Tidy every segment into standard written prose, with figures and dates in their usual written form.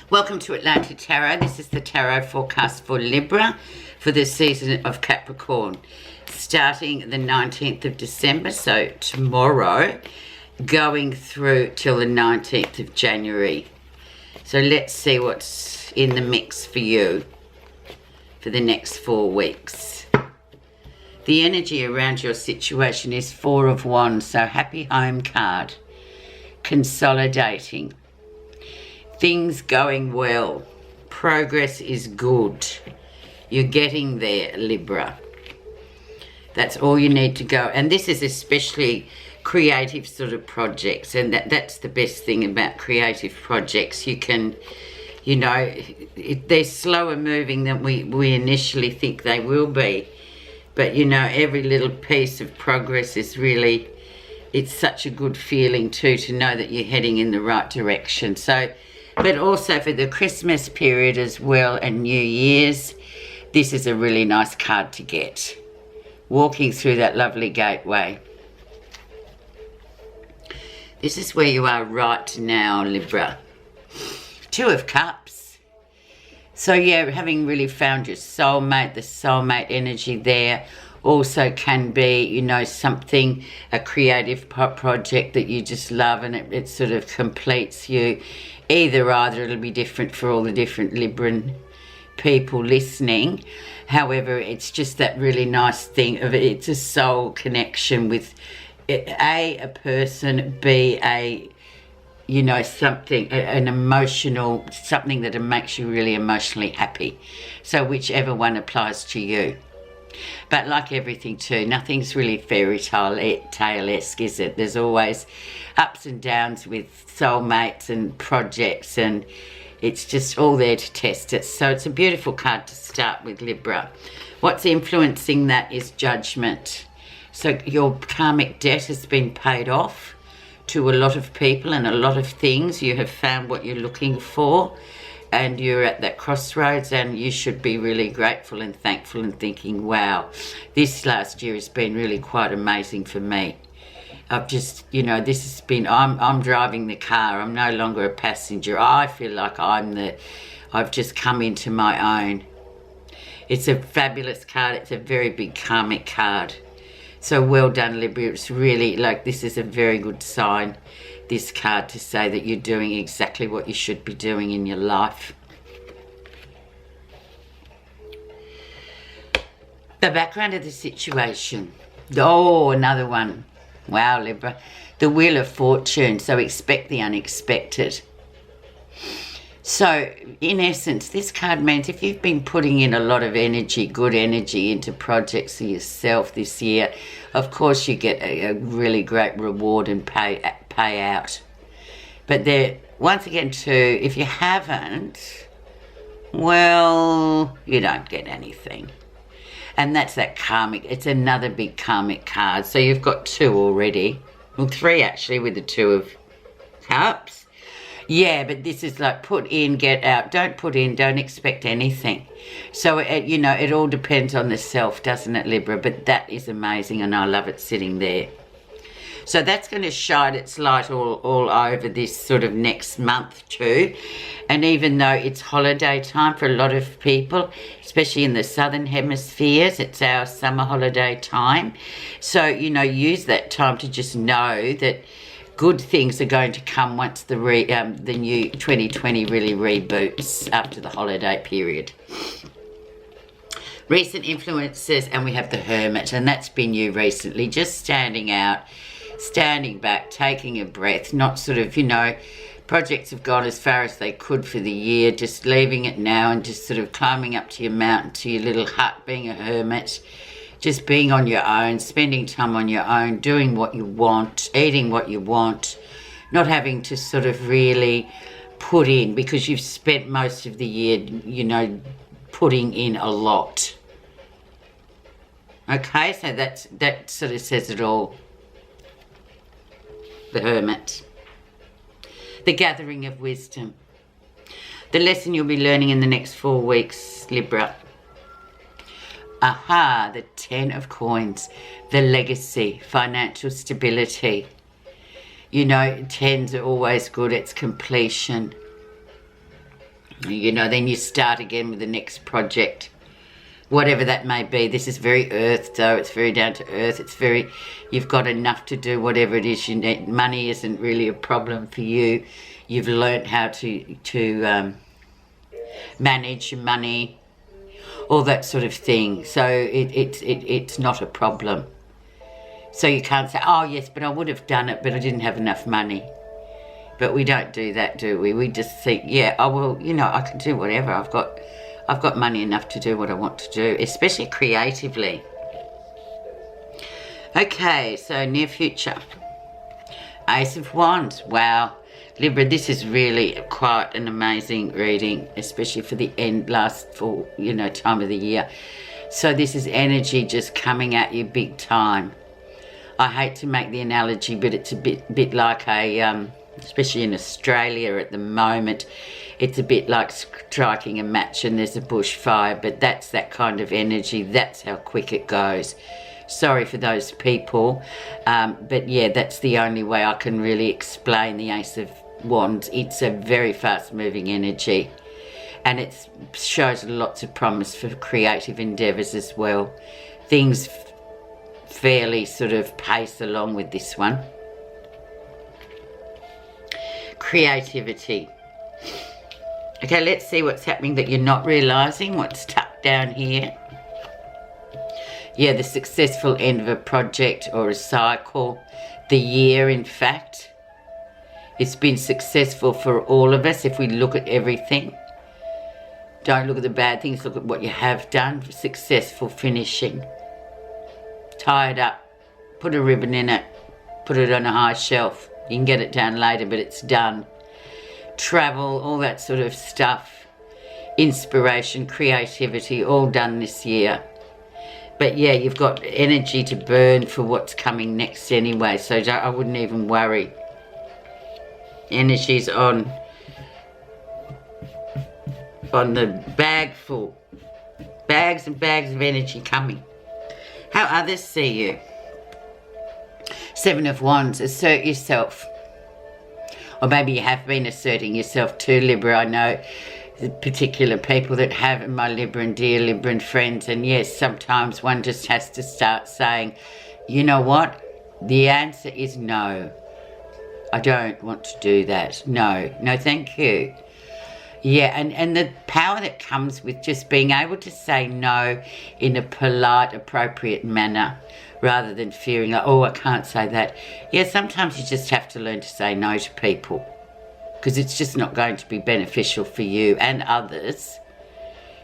Welcome to Atlantic Tarot. This is the tarot forecast for Libra for the season of Capricorn, starting the 19th of December, so tomorrow, going through till the 19th of January. So let's see what's in the mix for you for the next 4 weeks. The energy around your situation is Four of Wands, so happy home card, consolidating. Things going well. Progress is good. You're getting there, Libra. That's all you need to go. And this is especially creative sort of projects. And that's the best thing about creative projects. You can, you know, they're slower moving than we initially think they will be. But, you know, every little piece of progress is really, it's such a good feeling too, to know that you're heading in the right direction. So, but also for the Christmas period as well and New Year's, this is a really nice card to get. Walking through that lovely gateway. This is where you are right now, Libra. Two of Cups. So yeah, having really found your soulmate, the soulmate energy there also can be, you know, something, a creative project that you just love, and it sort of completes you. Either it'll be different for all the different Libran people listening. However, it's just that really nice thing of it. It's a soul connection with a person, B, you know, something, an emotional, something that makes you really emotionally happy. So whichever one applies to you. But like everything too, nothing's really fairy tale-esque, is it? There's always ups and downs with soulmates and projects, and it's just all there to test it. So it's a beautiful card to start with, Libra. What's influencing that is judgment. So your karmic debt has been paid off to a lot of people and a lot of things. You have found what you're looking for, and you're at that crossroads, and you should be really grateful and thankful and thinking, wow, this last year has been really quite amazing for me. I've just, you know, this has been, I'm driving the car. I'm no longer a passenger. I feel like I've just come into my own. It's a fabulous card. It's a very big karmic card. So well done, Libra. It's really, like, this is a very good sign, this card, to say that you're doing exactly what you should be doing in your life. The background of the situation. Oh, another one. Wow, Libra. The Wheel of Fortune. So expect the unexpected. So, in essence, this card means if you've been putting in a lot of energy, good energy, into projects for yourself this year, of course you get a really great reward and payout. But there, once again too, if you haven't, well, you don't get anything. And that's that karmic, it's another big karmic card. So you've got 2 already. Well, 3 actually, with the 2 of Cups. Yeah, but this is like put in, get out. Don't put in, don't expect anything. So, you know, it all depends on the self, doesn't it, Libra? But that is amazing, and I love it sitting there. So that's going to shine its light all over this sort of next month too. And even though it's holiday time for a lot of people, especially in the southern hemispheres, it's our summer holiday time. So, you know, use that time to just know that good things are going to come once the new 2020 really reboots after the holiday period. Recent influences, and we have the Hermit, and that's been you recently, just standing out, standing back, taking a breath, not sort of, you know, projects have gone as far as they could for the year, just leaving it now and just sort of climbing up to your mountain, to your little hut, being a hermit. Just being on your own, spending time on your own, doing what you want, eating what you want, not having to sort of really put in, because you've spent most of the year, you know, putting in a lot. Okay, so that sort of says it all. The Hermit. The gathering of wisdom. The lesson you'll be learning in the next 4 weeks, Libra. Aha, the 10 of Coins, the legacy, financial stability. You know, 10s are always good, it's completion. You know, then you start again with the next project, whatever that may be. This is very earth, though. It's very down to earth. It's very, you've got enough to do whatever it is you need. Money isn't really a problem for you. You've learnt how to manage your money, all that sort of thing. So it's not a problem. So you can't say, oh yes, but I would have done it, but I didn't have enough money. But we don't do that, do we? We just think, yeah, oh well, you know, I can do whatever. I've got money enough to do what I want to do, especially creatively. Okay, so near future. Ace of Wands. Wow. Libra, this is really quite an amazing reading, especially for the last time of the year. So this is energy just coming at you big time. I hate to make the analogy, but it's a bit like a, especially in Australia at the moment, it's a bit like striking a match and there's a bushfire, but that's that kind of energy. That's how quick it goes. Sorry for those people, but yeah, that's the only way I can really explain the Ace of Wands. It's a very fast-moving energy, and it shows lots of promise for creative endeavours as well. Things fairly sort of pace along with this one. Creativity. Okay, let's see what's happening that you're not realising, what's tucked down here. Yeah, the successful end of a project or a cycle. The year, in fact. It's been successful for all of us if we look at everything. Don't look at the bad things, look at what you have done. Successful finishing. Tie it up. Put a ribbon in it. Put it on a high shelf. You can get it down later, but it's done. Travel, all that sort of stuff. Inspiration, creativity, all done this year. But yeah, you've got energy to burn for what's coming next anyway, so I wouldn't even worry. Energy's on the bag full. Bags and bags of energy coming. How others see you. 7 of Wands, assert yourself. Or maybe you have been asserting yourself too, Libra. I know the particular people that have my Libra and dear Libra friends, and yes, sometimes one just has to start saying, you know what? The answer is no. I don't want to do that. No, thank you. Yeah, and the power that comes with just being able to say no in a polite, appropriate manner, rather than fearing like, oh, I can't say that. Yeah, sometimes you just have to learn to say no to people, because it's just not going to be beneficial for you and others.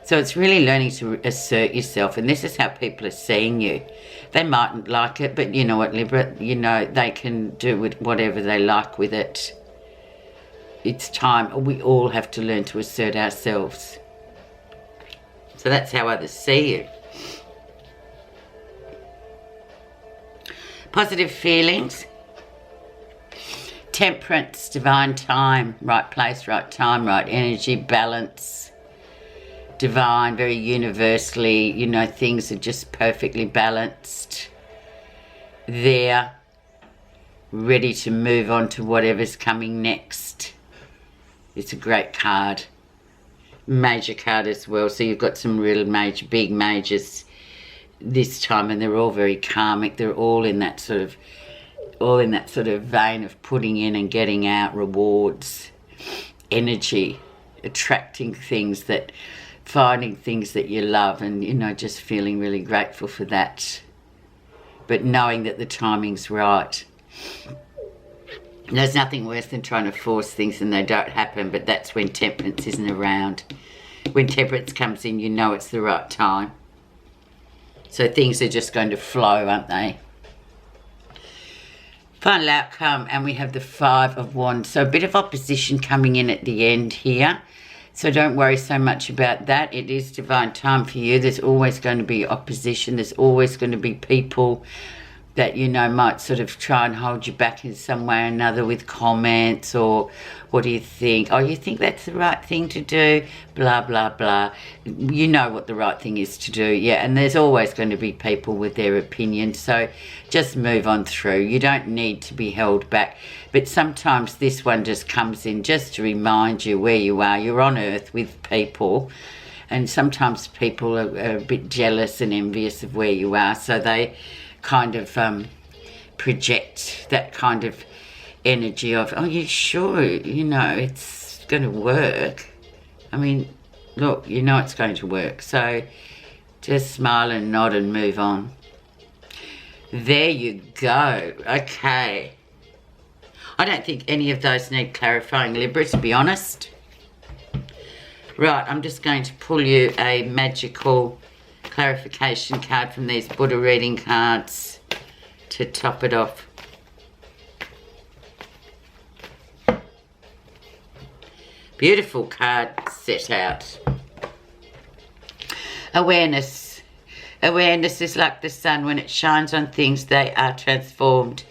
So it's really learning to assert yourself, and this is how people are seeing you. They mightn't like it, but you know what, Libra, you know, they can do with whatever they like with it. It's time. We all have to learn to assert ourselves. So that's how others see you. Positive feelings. Temperance, divine time, right place, right time, right energy, balance. Divine, very universally, you know, things are just perfectly balanced. There, ready to move on to whatever's coming next. It's a great card. Major card as well. So you've got some real major, big majors this time, and they're all very karmic. They're all in that sort of vein of putting in and getting out rewards, energy, attracting things that, finding things that you love, and you know, just feeling really grateful for that. But knowing that the timing's right. There's nothing worse than trying to force things and they don't happen, but that's when temperance isn't around. When temperance comes in, you know it's the right time. So things are just going to flow, aren't they? Final outcome, and we have the 5 of Wands. So a bit of opposition coming in at the end here. So don't worry so much about that. It is divine time for you. There's always going to be opposition. There's always going to be people that, you know, might sort of try and hold you back in some way or another with comments, or what do you think? Oh, you think that's the right thing to do? Blah, blah, blah. You know what the right thing is to do, yeah, and there's always going to be people with their opinions, so just move on through. You don't need to be held back, but sometimes this one just comes in just to remind you where you are. You're on earth with people, and sometimes people are a bit jealous and envious of where you are, so they kind of project that kind of energy of, oh, you sure, you know, it's going to work? I mean, look, you know it's going to work, so just smile and nod and move on. There you go. Okay, I don't think any of those need clarifying, Libra, to be honest. Right, I'm just going to pull you a magical clarification card from these Buddha reading cards to top it off. Beautiful card set out. Awareness. Awareness is like the sun. When it shines on things, they are transformed.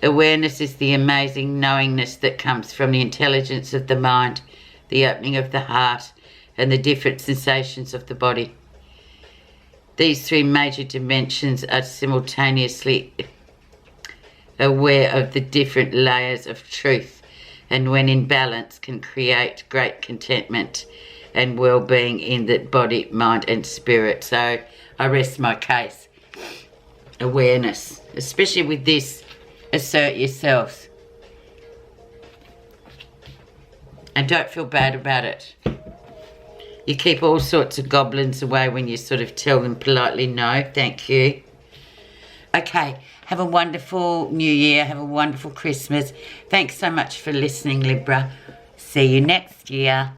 Awareness is the amazing knowingness that comes from the intelligence of the mind, the opening of the heart, and the different sensations of the body. These three major dimensions are simultaneously aware of the different layers of truth, and when in balance can create great contentment and well-being in the body, mind and spirit. So I rest my case. Awareness, especially with this, assert yourselves. And don't feel bad about it. You keep all sorts of goblins away when you sort of tell them politely no, thank you. Okay, have a wonderful New Year. Have a wonderful Christmas. Thanks so much for listening, Libra. See you next year.